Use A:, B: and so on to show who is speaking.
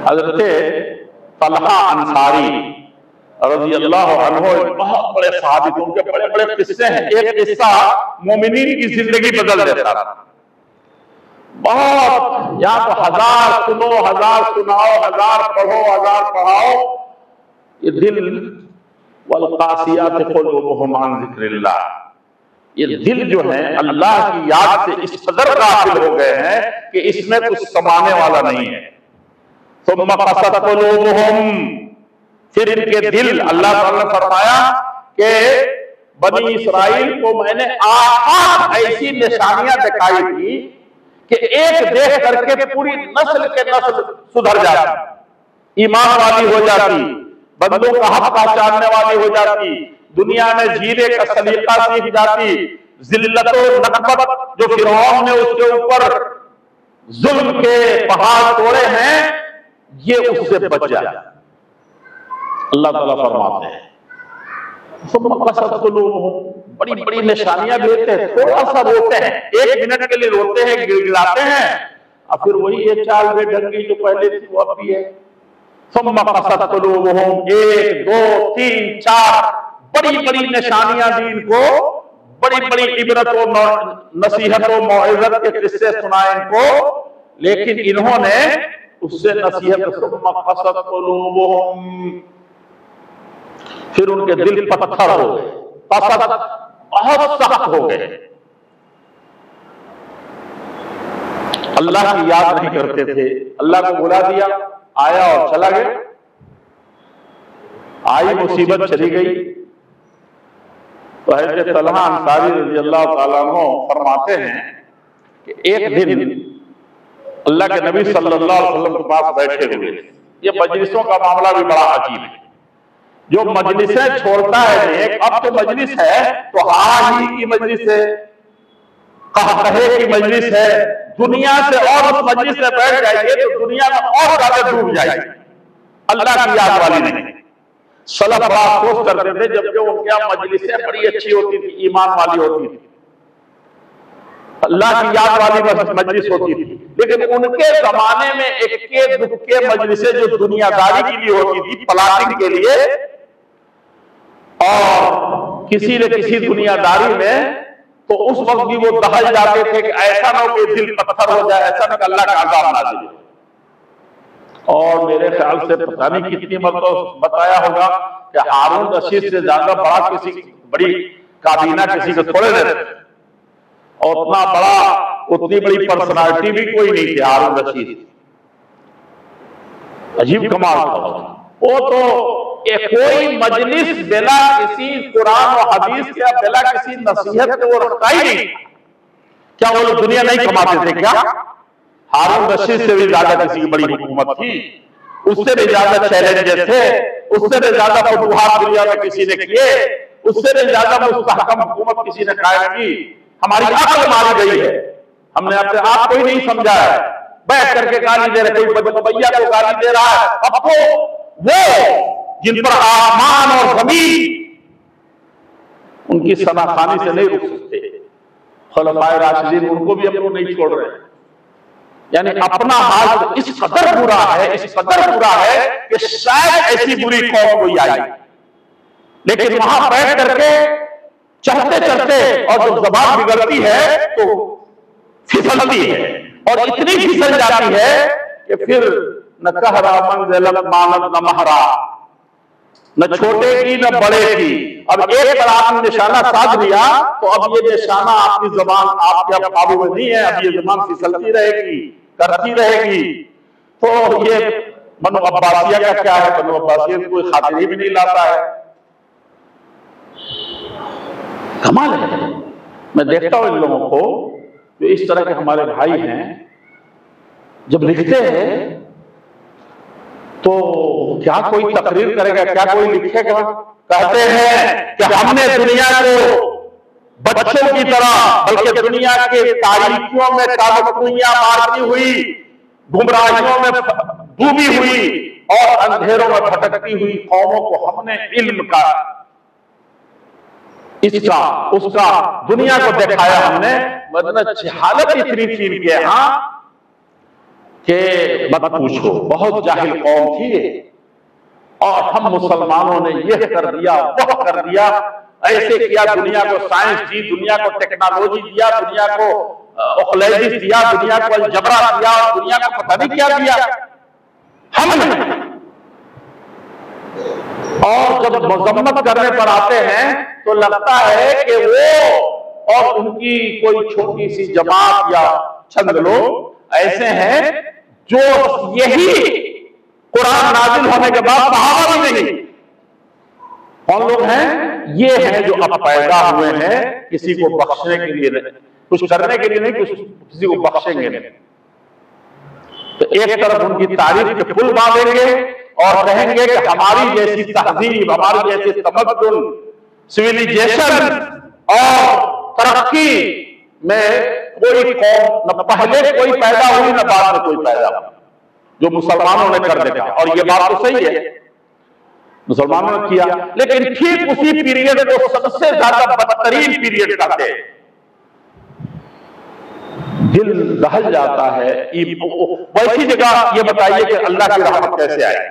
A: हजरत तलहा अंसारी रज़ी अल्लाह अन्हु बहुत बड़े सहाबी थे, उनके बड़े बड़े किस्से हैं। एक किस्सा मोमिनीन की जिंदगी बदल देता था। बहुत, या तो हजार सुनो, हजार सुनाओ, हजार पढ़ो, हजार पढ़ाओ, ये दिल वल कासियात क़ुलूबुहुम अन ज़िक्रिल्लाह, ये दिल जो है अल्लाह की याद से इस कदर गाफिल हो गए हैं कि इसमें कुछ समाने वाला नहीं है। सुम्मा क़सत क़ुलूबुहुम, फिर इनके दिल, अल्लाह ताला ने फरमाया कि बनी इस्राइल को मैंने 8 ऐसी निशानियां दिखाई थी कि एक देख करके पूरी नस्ल के नस्ल सुधर जाती, ईमान वाली हो जाती, बंदों का हक पहचानने वाली हो जाती, दुनिया में जीने का सलीका सीख जाती, जिल्लत और नकबत जो फिरौन ने उसके ऊपर जुल्म के पहाड़ तोड़े हैं, ये उससे बच जाए। अल्लाह ताला फरमाते हैं बड़ी बड़ी निशानियां भी होते हैं, थोड़ा सा रोते हैं, 1 मिनट के लिए रोते हैं, गिड़गिड़ाते हैं, और फिर वही ये चाल बेढंगी जो पहले थी वो अब भी है। 1, 2, 3, 4 बड़ी बड़ी निशानियां दी इनको, बड़ी बड़ी इबरतों नसीहतों मौइज़त के किस्से सुनाए इनको, लेकिन इन्होंने उससे नसीहत, फिर उनके दिल पत्थर हो गए, बहुत सख्त हो गए, अल्लाह की याद नहीं करते थे। अल्लाह को बुला दिया, आया और चला गया, आई मुसीबत चली गई। तो हज़रत तलहा अंसारी रज़ी अल्लाह ताला अन्हु फरमाते हैं कि एक दिन अल्लाह के नबी सल्लल्लाहु अलैहि वसल्लम के पास बैठे हुए, ये मजलिसों का मामला भी बड़ा अजीब है। जो मजलिसें छोड़ता है एक, अब तो मजलिस है तो ही की मजलिस है, कहकहे की मजलिस है, दुनिया से और उस मजलिस में बैठ जाएंगे तो दुनिया में और ज्यादा डूब जाएगी, अल्लाह की याद वाली नहीं। सलफ बड़ा अफसोस करते थे जबकि उनके यहाँ मजलिसें बड़ी अच्छी होती थी, ईमान वाली होती थी, अल्लाह की याद वाली मजलिस होती थी, लेकिन उनके जमाने में इक्के दुक्के मजलिसें जो दुनियादारी के लिए होती थी, प्लाटिंग के लिए, और किसी न किसी दुनियादारी में, तो उस वक्त भी वो दहल जाते थे कि ऐसा ना हो कि दिल पत्थर हो जाए, ऐसा ना कि अल्लाह का अज़ाब नाज़िल हो। और मेरे ख्याल से पता नहीं कितनी मतलब बताया होगा कि हारून रशीद से ज्यादा बड़ा किसी बड़ी काबीना किसी को थोड़े देते, और उतना बड़ा, उतनी बड़ी पर्सनालिटी भी कोई नहीं थी हारून रशीद। अजीब कमाल था वो तो। कोई मजलिस बिला किसी कुरान और हदीस या बिला किसी नसीहत के वो रखता ही नहीं। क्या वो लोग दुनिया नहीं कमाते थे क्या? हारून रशीद से भी ज्यादा किसी की बड़ी हुकूमत थी, उससे भी ज्यादा चैलेंजेस थे, उससे भी ज्यादा फतूहात दुनिया में किसी ने किए, उससे भी ज्यादा मुस्तहकम हुकूमत किसी ने कायम की। हमारी अक्ल मारी गई है, हमने अपने आप को ही नहीं समझा है, बैठ करके गाली दे रहे, कोई भैया को गाली दे रहा है। अब तो वो जिन पर आसमान और जमीन उनकी सनाखानी से नहीं रुक सकते, खुलफाए राशिदीन उनको भी अपनों नहीं छोड़ रहे। यानी अपना हाल तो इस कदर बुरा है, इस कदर बुरा है कि शायद ऐसी बुरी कौम कोई आई, लेकिन वहां बैठ करके चलते चलते और जो जबान बिगड़ती है तो फिसलती है, और इतनी फिसल जाती है कि फिर न कहरा मंज़िल मानत न महरा, न छोटे की न बड़े की। अब एक बार आपने निशाना साध लिया तो अब ये निशाना आपकी जबान आपके काबू में नहीं है, अब ये जबान फिसलती रहेगी, करती रहेगी। तो ये बनु अब्बासिया का क्या है? बनु अब्बासिया की कोई खातिर भी नहीं लाता है। कमाल है। मैं देखता हूं इन लोगों को जो इस तरह के हमारे भाई हैं, जब लिखते हैं तो क्या कोई तकरीर करेगा, क्या कोई लिखेगा? कहते हैं कि हमने दुनिया को बच्चों की तरह, बल्कि दुनिया के तारीखियों में ताबूतियां मारती हुई, गुमराहियों में डूबी हुई और अंधेरों में भटकती हुई कौमों को हमने इल्म का, इसका उसका दुनिया को दिखाया हमने। वरना जहालत इतनी थी इनके यहाँ कि मत पूछो, बहुत जाहिल कौम थी ये, और हम मुसलमानों ने यह कर दिया, वह कर दिया, ऐसे किया, दुनिया को साइंस दी, दुनिया को टेक्नोलॉजी दिया, दुनिया को ओखलैजिस दिया, दुनिया को अलजबरा दिया, दुनिया को पता नहीं क्या दिया हमने। और जब मजम्मत करने पर आते हैं तो लगता है कि वो और उनकी कोई छोटी सी जमात या चंद लोग ऐसे हैं जो यही कुरान नाजिल होने के बाद सहाबा भी नहीं। कौन लोग हैं? ये हैं जो अब पैदा हुए हैं, किसी को बख्शने के लिए नहीं, कुछ करने के लिए नहीं, कुछ किसी को बख्शेंगे नहीं। तो एक तरफ उनकी तारीफ के फूल बांधेंगे और कहेंगे कि हमारी जैसी तहजीब, हमारी जैसी तमद्दुन, सिविलाइजेशन और तरक्की में कोई कौम न पहले कोई पैदा हुई न बाद में कोई पैदा हुई, जो मुसलमानों ने कर देखा। और ये बात तो सही है, मुसलमानों ने किया, लेकिन ठीक उसी पीरियड को सबसे ज्यादा बदतरीन पीरियड कहते हैं। दिल दहल जाता है। वैसी जगह ये बताइए कि अल्लाह की रहमत कैसे आए।